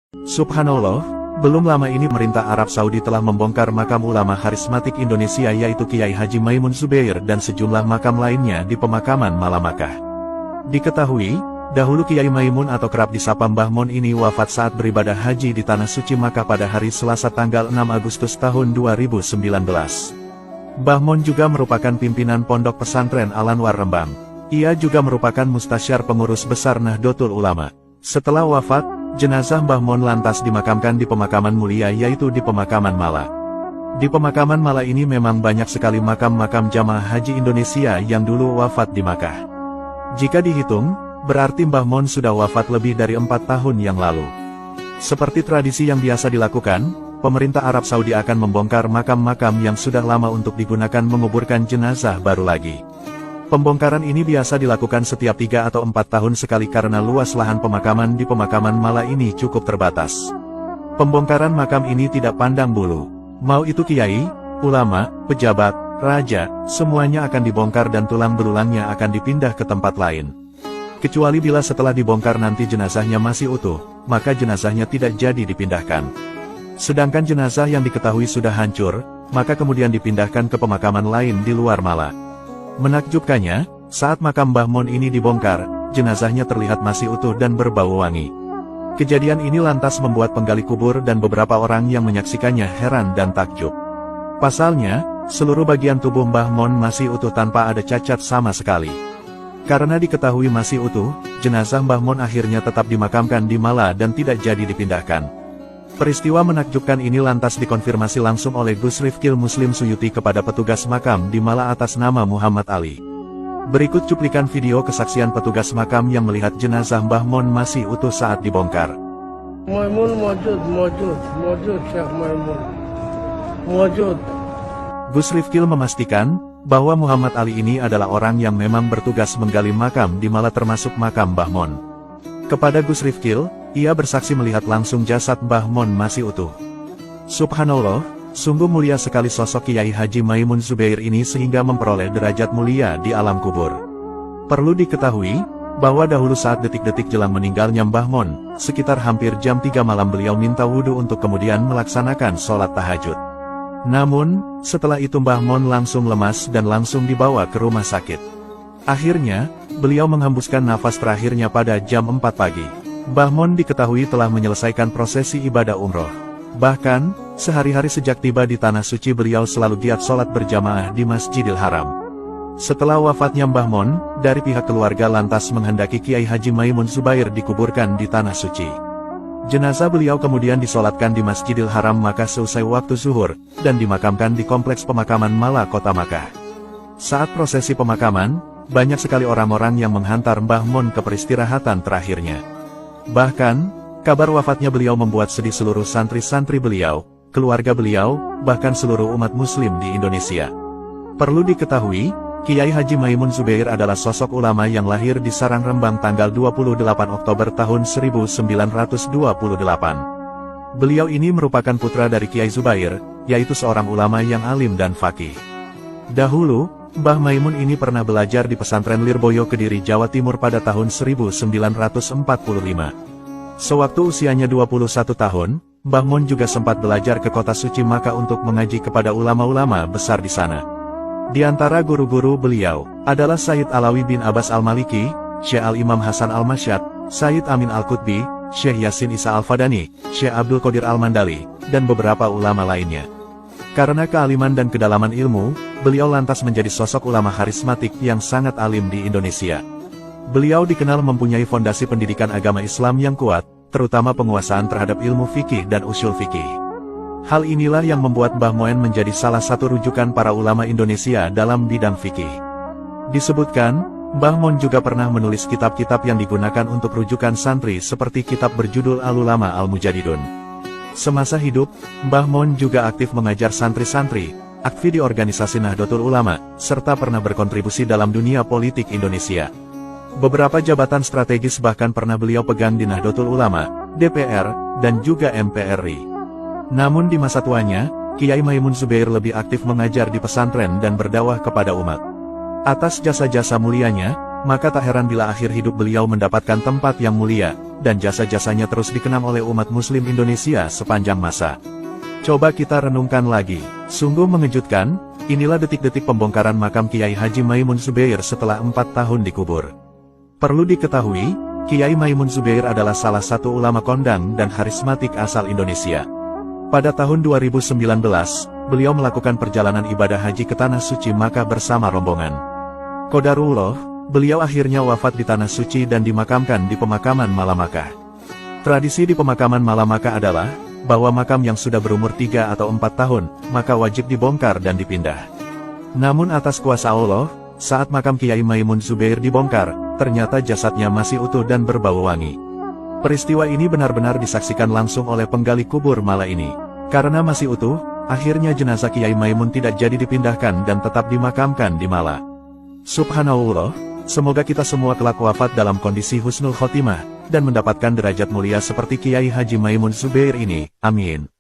Subhanallah, belum lama ini pemerintah Arab Saudi telah membongkar makam ulama karismatik Indonesia yaitu Kiai Haji Maimun Zubair dan sejumlah makam lainnya di pemakaman Malamakah. Diketahui, dahulu Kiai Maimun atau kerap disapa Mbah Mon ini wafat saat beribadah haji di Tanah Suci Makkah pada hari Selasa tanggal 6 Agustus tahun 2019. Mbah Mon juga merupakan pimpinan Pondok Pesantren Al-Anwar Rembang. Ia juga merupakan mustasyar pengurus besar Nahdlatul Ulama. Setelah wafat, jenazah Mbah Mon lantas dimakamkan di pemakaman mulia yaitu di pemakaman Mala. Di pemakaman Mala ini memang banyak sekali makam-makam jamaah haji Indonesia yang dulu wafat di Makkah. Jika dihitung, berarti Mbah Mon sudah wafat lebih dari 4 tahun yang lalu. Seperti tradisi yang biasa dilakukan, pemerintah Arab Saudi akan membongkar makam-makam yang sudah lama untuk digunakan menguburkan jenazah baru lagi. Pembongkaran ini biasa dilakukan setiap 3 atau 4 tahun sekali karena luas lahan pemakaman di pemakaman Mala ini cukup terbatas. Pembongkaran makam ini tidak pandang bulu. Mau itu kiai, ulama, pejabat, raja, semuanya akan dibongkar dan tulang belulangnya akan dipindah ke tempat lain. Kecuali bila setelah dibongkar nanti jenazahnya masih utuh, maka jenazahnya tidak jadi dipindahkan. Sedangkan jenazah yang diketahui sudah hancur, maka kemudian dipindahkan ke pemakaman lain di luar Mala. Menakjubkannya, saat makam Mbah Mon ini dibongkar, jenazahnya terlihat masih utuh dan berbau wangi. Kejadian ini lantas membuat penggali kubur dan beberapa orang yang menyaksikannya heran dan takjub. Pasalnya, seluruh bagian tubuh Mbah Mon masih utuh tanpa ada cacat sama sekali. Karena diketahui masih utuh, jenazah Mbah Mon akhirnya tetap dimakamkan di Mala dan tidak jadi dipindahkan. Peristiwa menakjubkan ini lantas dikonfirmasi langsung oleh Gus Rifkil Muslim Suyuti kepada petugas makam di Mala atas nama Muhammad Ali. Berikut cuplikan video kesaksian petugas makam yang melihat jenazah Mbah Mon masih utuh saat dibongkar. Maimun mawjud, Syekh Maimun. Mawjud. Gus Rifkil memastikan bahwa Muhammad Ali ini adalah orang yang memang bertugas menggali makam di Mala termasuk makam Mbah Mon. Kepada Gus Rifkil, ia bersaksi melihat langsung jasad Mbah Mon masih utuh. Subhanallah, sungguh mulia sekali sosok Kiai Haji Maimun Zubair ini sehingga memperoleh derajat mulia di alam kubur. Perlu diketahui, bahwa dahulu saat detik-detik jelang meninggalnya Mbah Mon, sekitar hampir jam 3 malam beliau minta wudhu untuk kemudian melaksanakan sholat tahajud. Namun, setelah itu Mbah Mon langsung lemas dan langsung dibawa ke rumah sakit. Akhirnya, beliau menghembuskan nafas terakhirnya pada jam 4 pagi. Mbah Mon diketahui telah menyelesaikan prosesi ibadah umroh. Bahkan, sehari-hari sejak tiba di Tanah Suci beliau selalu giat sholat berjamaah di Masjidil Haram. Setelah wafatnya Mbah Mon, dari pihak keluarga lantas menghendaki Kiai Haji Maimun Zubair dikuburkan di Tanah Suci. Jenazah beliau kemudian disolatkan di Masjidil Haram Makkah seusai waktu zuhur, dan dimakamkan di kompleks pemakaman Mala Kota Makkah. Saat prosesi pemakaman, banyak sekali orang-orang yang menghantar Mbah Mon ke peristirahatan terakhirnya. Bahkan, kabar wafatnya beliau membuat sedih seluruh santri-santri beliau, keluarga beliau, bahkan seluruh umat muslim di Indonesia. Perlu diketahui, Kiai Haji Maimun Zubair adalah sosok ulama yang lahir di Sarang Rembang tanggal 28 Oktober tahun 1928. Beliau ini merupakan putra dari Kiai Zubair, yaitu seorang ulama yang alim dan faqih. Dahulu, Mbah Maimun ini pernah belajar di pesantren Lirboyo Kediri, Jawa Timur pada tahun 1945. Sewaktu usianya 21 tahun, Mbah Mon juga sempat belajar ke kota suci Makkah untuk mengaji kepada ulama-ulama besar di sana. Di antara guru-guru beliau, adalah Sayyid Alawi bin Abbas Al-Maliki, Syekh Al-Imam Hasan Al-Masyad, Sayyid Amin Al-Qutbi, Syekh Yasin Isa Al-Fadani, Syekh Abdul Qadir Al-Mandali, dan beberapa ulama lainnya. Karena kealiman dan kedalaman ilmu, beliau lantas menjadi sosok ulama karismatik yang sangat alim di Indonesia. Beliau dikenal mempunyai fondasi pendidikan agama Islam yang kuat, terutama penguasaan terhadap ilmu fikih dan usul fikih. Hal inilah yang membuat Mbah Mon menjadi salah satu rujukan para ulama Indonesia dalam bidang fikih. Disebutkan, Mbah Mon juga pernah menulis kitab-kitab yang digunakan untuk rujukan santri seperti kitab berjudul Al-Ulama Al-Mujadidun. Semasa hidup, Mbah Mon juga aktif mengajar santri-santri, aktif di organisasi Nahdlatul Ulama, serta pernah berkontribusi dalam dunia politik Indonesia. Beberapa jabatan strategis bahkan pernah beliau pegang di Nahdlatul Ulama, DPR, dan juga MPRI. Namun di masa tuanya, Kiai Maimun Zubair lebih aktif mengajar di pesantren dan berdakwah kepada umat. Atas jasa-jasa mulianya, Maka tak heran bila akhir hidup beliau mendapatkan tempat yang mulia, dan jasa-jasanya terus dikenang oleh umat muslim Indonesia sepanjang masa. Coba kita renungkan lagi, sungguh mengejutkan, inilah detik-detik pembongkaran makam Kiai Haji Maimun Zubair setelah 4 tahun dikubur. Perlu diketahui, Kiai Maimun Zubair adalah salah satu ulama kondang dan karismatik asal Indonesia. Pada tahun 2019, beliau melakukan perjalanan ibadah haji ke Tanah Suci Makkah bersama rombongan. Qadarullah, beliau akhirnya wafat di Tanah Suci dan dimakamkan di pemakaman Malamakkah. Tradisi di pemakaman Malamakkah adalah, bahwa makam yang sudah berumur 3 atau 4 tahun, maka wajib dibongkar dan dipindah. Namun atas kuasa Allah, saat makam Kiai Maimun Zubair dibongkar, ternyata jasadnya masih utuh dan berbau wangi. Peristiwa ini benar-benar disaksikan langsung oleh penggali kubur Mala ini. Karena masih utuh, akhirnya jenazah Kiai Maimun tidak jadi dipindahkan dan tetap dimakamkan di Mala. Subhanallah, semoga kita semua kelak wafat dalam kondisi husnul khotimah, dan mendapatkan derajat mulia seperti Kiai Haji Maimun Zubair ini, amin.